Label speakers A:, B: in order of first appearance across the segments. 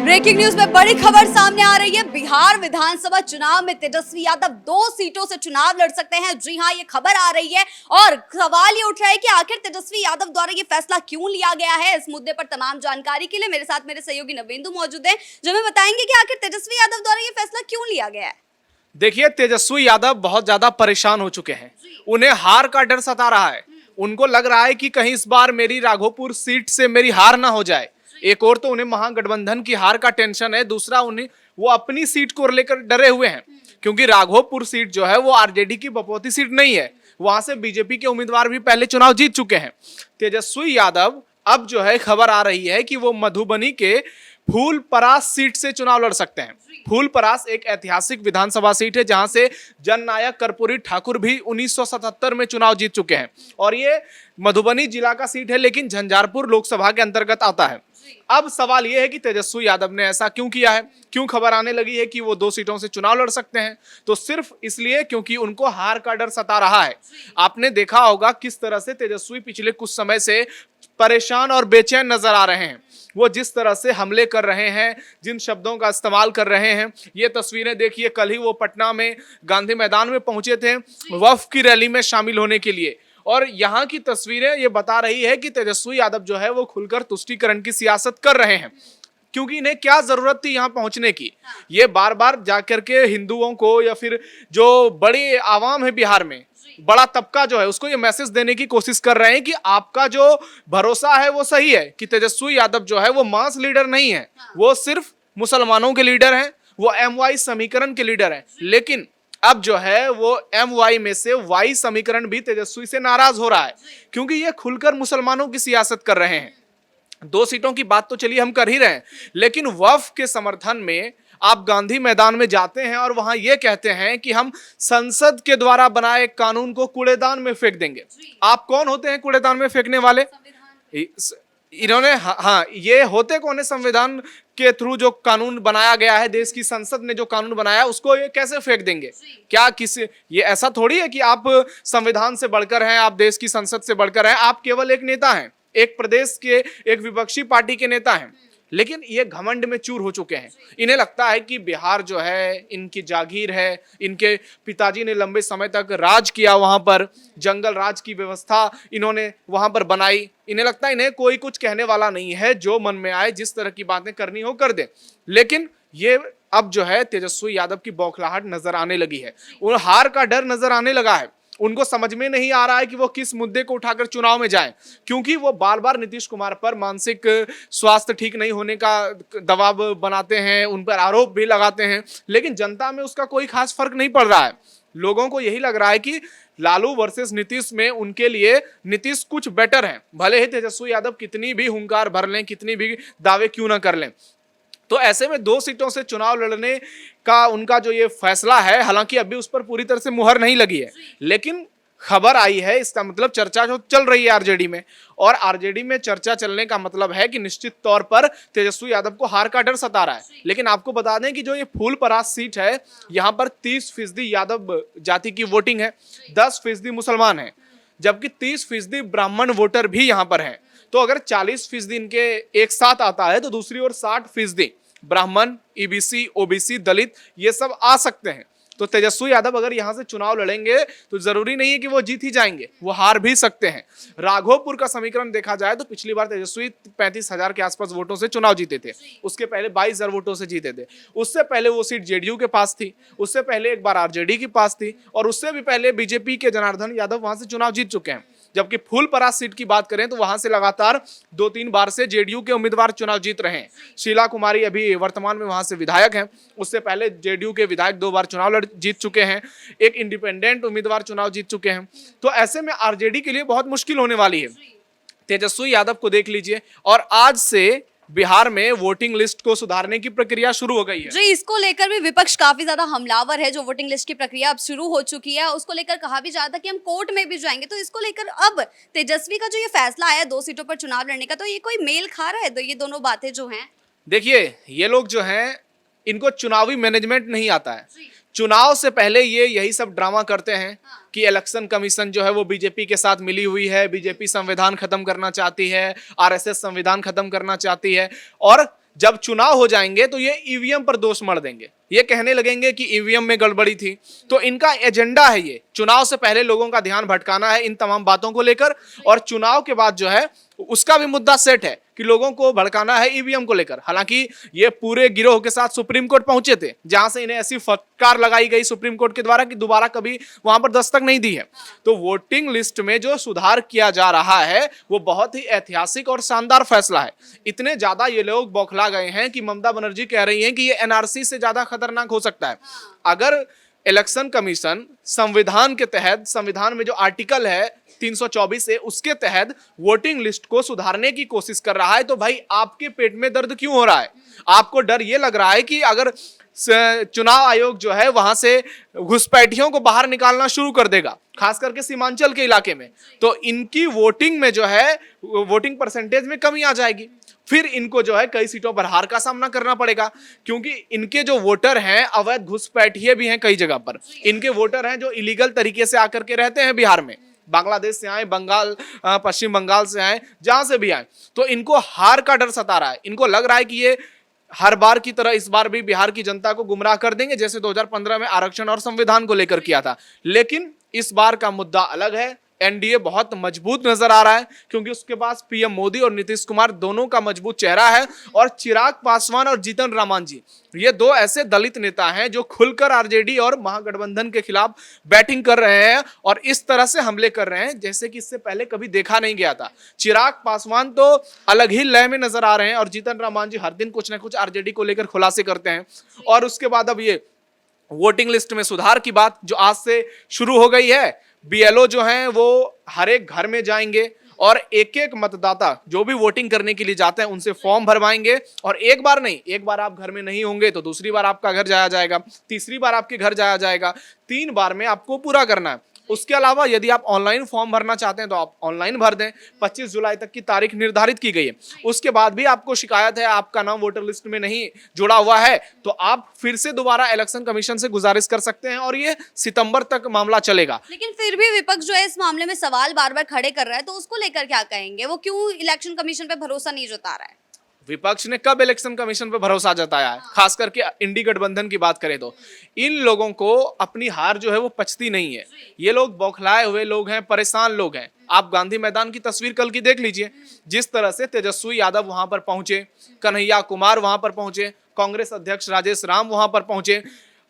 A: Breaking news में बड़ी खबर सामने आ रही है। बिहार विधानसभा चुनाव में तेजस्वी यादव 2 सीटों से चुनाव लड़ सकते हैं। जी हां, ये खबर आ रही है और सवाल ये उठ रहा है कि आखिर तेजस्वी यादव द्वारा ये फैसला क्यों लिया गया है। इस मुद्दे पर तमाम जानकारी के लिए मेरे साथ मेरे सहयोगी नवेंदु मौजूद हैं, जो हमें बताएंगे कि आखिर तेजस्वी यादव द्वारा ये फैसला क्यों लिया गया है।
B: देखिए, तेजस्वी यादव बहुत ज्यादा परेशान हो चुके हैं। उन्हें हार का डर सता रहा है। उनको लग रहा है कि कहीं इस बार मेरी राघोपुर सीट से मेरी हार ना हो जाए। एक और तो उन्हें महागठबंधन की हार का टेंशन है, दूसरा उन्हें वो अपनी सीट को लेकर डरे हुए हैं, क्योंकि राघोपुर सीट जो है वो आरजेडी की बपौती सीट नहीं है। वहां से बीजेपी के उम्मीदवार भी पहले चुनाव जीत चुके हैं। तेजस्वी यादव अब जो है खबर आ रही है कि वो मधुबनी के फूलपरास सीट से चुनाव लड़ सकते हैं। फूलपरास एक ऐतिहासिक विधानसभा सीट है, जहां से जननायक कर्पूरी ठाकुर भी 1977 में चुनाव जीत चुके हैं और ये मधुबनी जिला का सीट है, लेकिन झंझारपुर लोकसभा के अंतर्गत आता है। अब सवाल यह है कि तेजस्वी यादव ने ऐसा क्यों किया है, क्यों खबर आने लगी है कि वो 2 सीटों से चुनाव लड़ सकते हैं। तो सिर्फ इसलिए क्योंकि उनको हार का डर सता रहा है। आपने देखा होगा किस तरह से तेजस्वी पिछले कुछ समय से परेशान और बेचैन नजर आ रहे हैं। वो जिस तरह से हमले कर रहे हैं, जिन शब्दों का इस्तेमाल कर रहे हैं, ये तस्वीरें देखिए। कल ही वो पटना में गांधी मैदान में पहुंचे थे वफ़ की रैली में शामिल होने के लिए, और यहाँ की तस्वीरें ये बता रही है कि तेजस्वी यादव जो है वो खुलकर तुष्टीकरण की सियासत कर रहे हैं, क्योंकि इन्हें क्या जरूरत थी यहाँ पहुंचने की। ये बार बार जाकर के हिंदुओं को या फिर जो बड़ी आवाम है बिहार में, बड़ा तबका जो है, उसको ये मैसेज देने की कोशिश कर रहे हैं कि आपका जो भरोसा है वो सही है, कि तेजस्वी यादव जो है वो मास लीडर नहीं है, वो सिर्फ मुसलमानों के लीडर हैं, वो MY समीकरण के लीडर हैं। लेकिन अब जो है वो MY में से Y समीकरण भी तेजस्वी से नाराज हो रहा है, क्योंकि ये खुलकर मुसलमानों की सियासत कर रहे हैं। 2 सीटों की बात तो चलिए हम कर ही रहे हैं, लेकिन वफ़ के समर्थन में आप गांधी मैदान में जाते हैं और वहां ये कहते हैं कि हम संसद के द्वारा बनाए कानून को कूड़ेदान में फेंक देंगे। आप कौन होते हैं कूड़ेदान में फेंकने वाले? इन्होंने हाँ, ये होते कौन है? संविधान के थ्रू जो कानून बनाया गया है, देश की संसद ने जो कानून बनाया, उसको ये कैसे फेंक देंगे? क्या किसी, ये ऐसा थोड़ी है कि आप संविधान से बढ़कर हैं, आप देश की संसद से बढ़कर हैं। आप केवल एक नेता हैं, एक प्रदेश के एक विपक्षी पार्टी के नेता हैं, लेकिन ये घमंड में चूर हो चुके हैं। इन्हें लगता है कि बिहार जो है इनकी जागीर है, इनके पिताजी ने लंबे समय तक राज किया, वहां पर जंगल राज की व्यवस्था इन्होंने वहां पर बनाई। इन्हें लगता है इन्हें कोई कुछ कहने वाला नहीं है, जो मन में आए जिस तरह की बातें करनी हो कर दे। लेकिन ये अब जो है तेजस्वी यादव की बौखलाहट नजर आने लगी है, उन हार का डर नजर आने लगा है। उनको समझ में नहीं आ रहा है कि वो किस मुद्दे को उठाकर चुनाव में जाएं, क्योंकि वो बार बार नीतीश कुमार पर मानसिक स्वास्थ्य ठीक नहीं होने का दबाव बनाते हैं, उन पर आरोप भी लगाते हैं, लेकिन जनता में उसका कोई खास फर्क नहीं पड़ रहा है। लोगों को यही लग रहा है कि लालू वर्सेस नीतीश में उनके लिए नीतीश कुछ बेटर है, भले ही तेजस्वी यादव कितनी भी हुंकार भर लें, कितनी भी दावे क्यों ना कर लें। तो ऐसे में 2 सीटों से चुनाव लड़ने का उनका जो ये फैसला है, हालांकि अभी उस पर पूरी तरह से मुहर नहीं लगी है, लेकिन खबर आई है, इसका मतलब चर्चा जो चल रही है आरजेडी में, और आरजेडी में चर्चा चलने का मतलब है कि निश्चित तौर पर तेजस्वी यादव को हार का डर सता रहा है। लेकिन आपको बता दें कि जो ये फूलपरास सीट है, यहाँ पर 30% यादव जाति की वोटिंग है, 10% मुसलमान है, जबकि 30% ब्राह्मण वोटर भी यहाँ पर है। तो अगर 40% इनके एक साथ आता है, तो दूसरी ओर 60% ब्राह्मण, EBC, OBC, दलित, ये सब आ सकते हैं। तो तेजस्वी यादव अगर यहां से चुनाव लड़ेंगे तो जरूरी नहीं है कि वो जीत ही जाएंगे, वो हार भी सकते हैं। राघोपुर का समीकरण देखा जाए तो पिछली बार तेजस्वी 35,000 के आसपास वोटों से चुनाव जीते थे, उसके पहले 22,000 वोटों से जीते थे। उससे पहले वो सीट JDU के पास थी, उससे पहले एक बार RJD के पास थी, और उससे भी पहले बीजेपी के जनार्दन यादव वहां से चुनाव जीत चुके हैं। जबकि फूलपरास सीट की बात करें तो वहां से लगातार 2-3 बार से JDU के उम्मीदवार चुनाव जीत रहे हैं। शीला कुमारी अभी वर्तमान में वहां से विधायक हैं, उससे पहले JDU के विधायक 2 बार चुनाव जीत चुके हैं, एक इंडिपेंडेंट उम्मीदवार चुनाव जीत चुके हैं। तो ऐसे में RJD के लिए बहुत मुश्किल होने वाली है। तेजस्वी यादव को देख लीजिए, और आज से बिहार में वोटिंग लिस्ट को सुधारने की प्रक्रिया शुरू हो गई है।
A: जी, इसको लेकर भी विपक्ष काफी ज्यादा हमलावर है। जो वोटिंग लिस्ट की प्रक्रिया अब शुरू हो चुकी है, उसको लेकर कहा भी जाता कि हम कोर्ट में भी जाएंगे। तो इसको लेकर अब तेजस्वी का जो ये फैसला आया 2 सीटों पर चुनाव लड़ने का, तो ये कोई मेल खा रहा है? तो ये दोनों बातें जो हैं,
B: देखिए, ये लोग जो हैं इनको चुनावी मैनेजमेंट नहीं आता है। चुनाव से पहले ये यही सब ड्रामा करते हैं कि इलेक्शन कमीशन जो है वो बीजेपी के साथ मिली हुई है, बीजेपी संविधान खत्म करना चाहती है, RSS संविधान खत्म करना चाहती है, और जब चुनाव हो जाएंगे तो ये ईवीएम पर दोष मढ़ देंगे, ये कहने लगेंगे कि ईवीएम में गड़बड़ी थी। तो इनका एजेंडा है ये, चुनाव से पहले लोगों का ध्यान भटकाना है इन तमाम बातों को लेकर, और चुनाव के बाद जो है उसका भी मुद्दा सेट है कि लोगों को भड़काना है ईवीएम को लेकर। हालांकि ये पूरे गिरोह के साथ सुप्रीम कोर्ट पहुंचे थे, जहां से इन्हें ऐसी फटकार लगाई गई सुप्रीम कोर्ट के द्वारा कि दोबारा कभी वहां पर दस्तक नहीं दी है। तो वोटिंग लिस्ट में जो सुधार किया जा रहा है वो बहुत ही ऐतिहासिक और शानदार फैसला है। इतने ज्यादा ये लोग बौखला गए हैं कि ममता बनर्जी कह रही हैं कि ये एनआरसी से ज्यादा खतरनाक हो सकता है। अगर इलेक्शन कमीशन संविधान के तहत, संविधान में जो आर्टिकल है 324 से, उसके तहत वोटिंग लिस्ट को सुधारने की कोशिश कर रहा है, तो भाई आपके पेट में दर्द क्यों हो रहा है? आपको डर ये लग रहा है कि अगर चुनाव आयोग जो है वहां से घुसपैठियों को बाहर निकालना शुरू कर देगा, खास करके सीमांचल के इलाके में, तो इनकी वोटिंग में जो है वोटिंग परसेंटेज में कमी आ जाएगी। फिर इनको जो है कई सीटों पर हार का सामना करना पड़ेगा, क्योंकि इनके जो वोटर हैं अवैध घुसपैठिए भी हैं कई जगह पर। इनके वोटर हैं जो इलीगल तरीके से आकर के रहते हैं बिहार में, बांग्लादेश से आए, बंगाल, पश्चिम बंगाल से आए, जहां से भी आए। तो इनको हार का डर सता रहा है। इनको लग रहा है कि ये हर बार की तरह इस बार भी बिहार की जनता को गुमराह कर देंगे, जैसे 2015 में आरक्षण और संविधान को लेकर किया था। लेकिन इस बार का मुद्दा अलग है। एनडीए बहुत मजबूत नजर आ रहा है, क्योंकि उसके पास पीएम मोदी और नीतीश कुमार दोनों का मजबूत चेहरा है, और चिराग पासवान और जीतन राम मांझी ये दो ऐसे दलित नेता हैं जो खुलकर आरजेडी और महागठबंधन के खिलाफ बैटिंग कर रहे हैं और इस तरह से हमले कर रहे हैं जैसे कि इससे पहले कभी देखा नहीं गया था। चिराग पासवान तो अलग ही लय में नजर आ रहे हैं, और जीतन राम मांझी हर दिन कुछ ना कुछ आरजेडी को लेकर खुलासे करते हैं। और उसके बाद अब ये वोटिंग लिस्ट में सुधार की बात जो आज से शुरू हो गई है, बीएलओ जो हैं वो हर एक घर में जाएंगे और एक एक मतदाता जो भी वोटिंग करने के लिए जाते हैं उनसे फॉर्म भरवाएंगे, और एक बार नहीं, एक बार आप घर में नहीं होंगे तो दूसरी बार आपका घर जाया जाएगा, तीसरी बार आपके घर जाया जाएगा, 3 बार में आपको पूरा करना है। उसके अलावा यदि आप ऑनलाइन फॉर्म भरना चाहते हैं तो आप ऑनलाइन भर दें। 25 जुलाई तक की तारीख निर्धारित की गई है। उसके बाद भी आपको शिकायत है, आपका नाम वोटर लिस्ट में नहीं जुड़ा हुआ है, तो आप फिर से दोबारा इलेक्शन कमीशन से गुजारिश कर सकते हैं, और ये सितंबर तक मामला चलेगा।
A: लेकिन फिर भी विपक्ष जो है इस मामले में सवाल बार बार खड़े कर रहा है, तो उसको लेकर क्या कहेंगे? वो क्यों इलेक्शन कमीशन पे भरोसा नहीं जता रहा है?
B: विपक्ष ने कब इलेक्शन कमीशन पर भरोसा जताया है? खास करके इंडी गठबंधन की बात करें तो इन लोगों को अपनी हार जो है वो पचती नहीं है। ये लोग बौखलाए हुए लोग हैं, परेशान लोग हैं। आप गांधी मैदान की तस्वीर कल की देख लीजिए, जिस तरह से तेजस्वी यादव वहां पर पहुंचे, कन्हैया कुमार वहां पर पहुंचे, कांग्रेस अध्यक्ष राजेश राम वहां पर पहुंचे,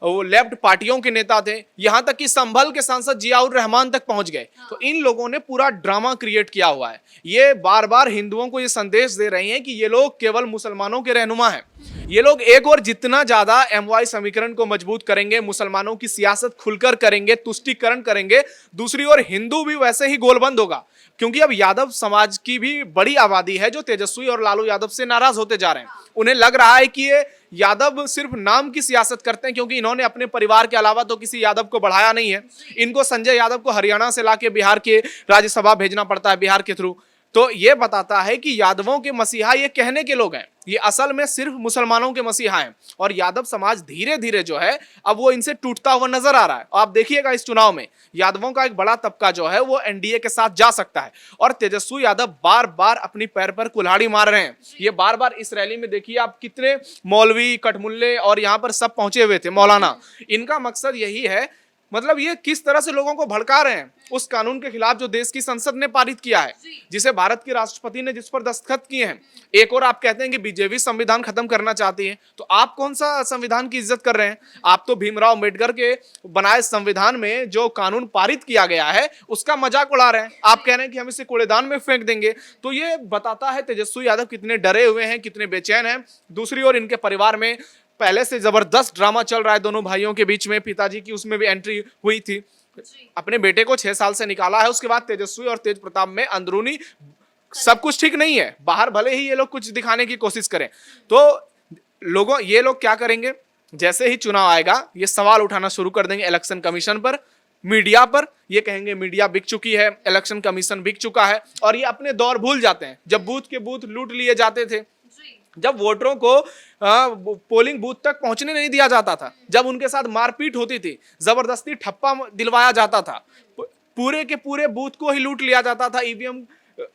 B: वो लेफ्ट पार्टियों के नेता थे, यहां तक कि संभल के सांसद जियाउर रहमान तक पहुंच गए। तो इन लोगों ने पूरा ड्रामा क्रिएट किया हुआ है। ये बार बार हिंदुओं को ये संदेश दे रहे हैं कि ये लोग केवल मुसलमानों के रहनुमा हैं। ये लोग एक और जितना ज्यादा एमवाई समीकरण को मजबूत करेंगे, मुसलमानों की सियासत खुलकर करेंगे, तुष्टीकरण करेंगे, दूसरी ओर हिंदू भी वैसे ही गोलबंद होगा, क्योंकि अब यादव समाज की भी बड़ी आबादी है जो तेजस्वी और लालू यादव से नाराज होते जा रहे हैं। उन्हें लग रहा है कि ये यादव सिर्फ नाम की सियासत करते हैं, क्योंकि इन्होंने अपने परिवार के अलावा तो किसी यादव को बढ़ाया नहीं है। इनको संजय यादव को हरियाणा से लाके बिहार के राज्यसभा भेजना पड़ता है बिहार के थ्रू। तो ये बताता है कि यादवों के मसीहा ये कहने के लोग हैं, ये असल में सिर्फ मुसलमानों के मसीहा हैं। और यादव समाज धीरे धीरे जो है अब वो इनसे टूटता हुआ नजर आ रहा है। आप देखिएगा इस चुनाव में यादवों का एक बड़ा तबका जो है वो एनडीए के साथ जा सकता है, और तेजस्वी यादव बार बार अपनी पैर पर कुल्हाड़ी मार रहे हैं। ये बार बार इस रैली में देखिए आप कितने मौलवी, कटमुल्ले और यहाँ पर सब पहुंचे हुए थे, मौलाना। इनका मकसद यही है, मतलब ये किस तरह से लोगों को भड़का रहे हैं उस कानून के खिलाफ जो देश की संसद ने पारित किया है, जिसे भारत के राष्ट्रपति ने जिस पर दस्तखत किए हैं। एक और आप कहते हैं कि बीजेपी संविधान खत्म करना चाहती है, तो आप कौन सा संविधान की इज्जत कर रहे हैं? आप तो भीमराव अंबेडकर के बनाए संविधान में जो कानून पारित किया गया है उसका मजाक उड़ा रहे हैं। आप कह रहे हैं कि हम इसे कूड़ेदान में फेंक देंगे। तो ये बताता है तेजस्वी यादव कितने डरे हुए हैं, कितने बेचैन हैं। दूसरी ओर इनके परिवार में पहले से जबरदस्त ड्रामा चल रहा है दोनों भाइयों के बीच में। पिताजी की उसमें भी एंट्री हुई थी, अपने बेटे को 6 साल से निकाला है। उसके बाद तेजस्वी और तेज प्रताप में अंदरूनी सब कुछ ठीक नहीं है। बाहर भले ही ये लोग कुछ दिखाने की कोशिश करें, तो ये लोग क्या करेंगे, जैसे ही चुनाव आएगा ये सवाल उठाना शुरू कर देंगे इलेक्शन कमीशन पर, मीडिया पर। ये कहेंगे मीडिया बिक चुकी है, इलेक्शन कमीशन बिक चुका है, और ये अपने दौर भूल जाते हैं जब बूथ के बूथ लूट लिए जाते थे, जब वोटरों को पोलिंग बूथ तक पहुंचने नहीं दिया जाता था, जब उनके साथ मारपीट होती थी, जबरदस्ती ठप्पा दिलवाया जाता था, पूरे के पूरे बूथ को ही लूट लिया जाता था, ईवीएम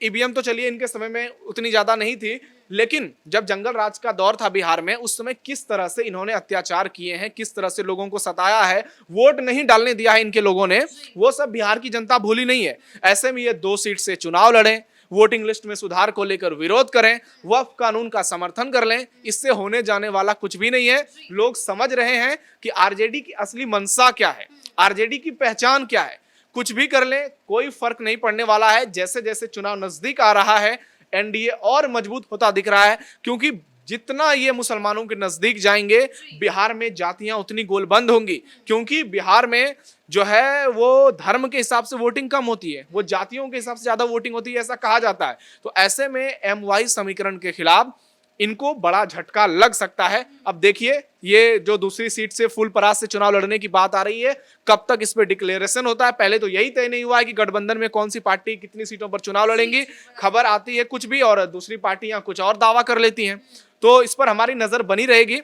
B: ईवीएम तो चलिए इनके समय में उतनी ज्यादा नहीं थी, लेकिन जब जंगल राज का दौर था बिहार में, उस समय किस तरह से इन्होंने अत्याचार किए हैं, किस तरह से लोगों को सताया है, वोट नहीं डालने दिया है इनके लोगों ने, वो सब बिहार की जनता भूली नहीं है। ऐसे में ये 2 सीट से चुनाव लड़ें, वोटिंग लिस्ट में सुधार को लेकर विरोध करें, वक्फ कानून का समर्थन कर लें, इससे होने जाने वाला कुछ भी नहीं है। लोग समझ रहे हैं कि आरजेडी की असली मंशा क्या है, आरजेडी की पहचान क्या है। कुछ भी कर लें, कोई फर्क नहीं पड़ने वाला है। जैसे जैसे चुनाव नजदीक आ रहा है, एनडीए और मजबूत होता दिख रहा है, क्योंकि जितना ये मुसलमानों के नजदीक जाएंगे, बिहार में जातियां उतनी गोलबंद होंगी, क्योंकि बिहार में जो है वो धर्म के हिसाब से वोटिंग कम होती है, वो जातियों के हिसाब से ज्यादा वोटिंग होती है, ऐसा कहा जाता है। तो ऐसे में एमवाई समीकरण के खिलाफ इनको बड़ा झटका लग सकता है। अब देखिए, ये जो दूसरी सीट से फुल परास से चुनाव लड़ने की बात आ रही है, कब तक इस पे डिक्लेरेशन होता है। पहले तो यही तय नहीं हुआ है कि गठबंधन में कौन सी पार्टी कितनी सीटों पर चुनाव लड़ेंगी, खबर आती है कुछ भी और दूसरी पार्टियां कुछ और दावा कर लेती हैं। तो इस पर हमारी नजर बनी रहेगी।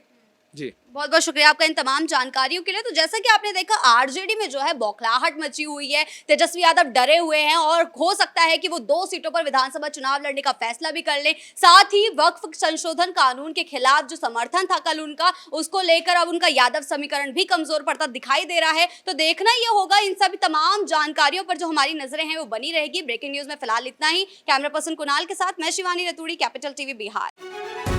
B: जी,
A: बहुत बहुत शुक्रिया आपका इन तमाम जानकारियों के लिए। तो जैसा कि आपने देखा, आरजेडी में जो है बौखलाहट मची हुई है, तेजस्वी यादव डरे हुए हैं और हो सकता है कि वो 2 सीटों पर विधानसभा चुनाव लड़ने का फैसला भी कर लें। साथ ही वक्फ संशोधन कानून के खिलाफ जो समर्थन था कल उनका, उसको लेकर अब उनका यादव समीकरण भी कमजोर पड़ता दिखाई दे रहा है। तो देखना ये होगा, इन सभी तमाम जानकारियों पर जो हमारी नजरें हैं वो बनी रहेगी। ब्रेकिंग न्यूज में फिलहाल इतना ही। कैमरा पर्सन कुणाल के साथ मैं शिवानी रतूड़ी, कैपिटल टीवी बिहार।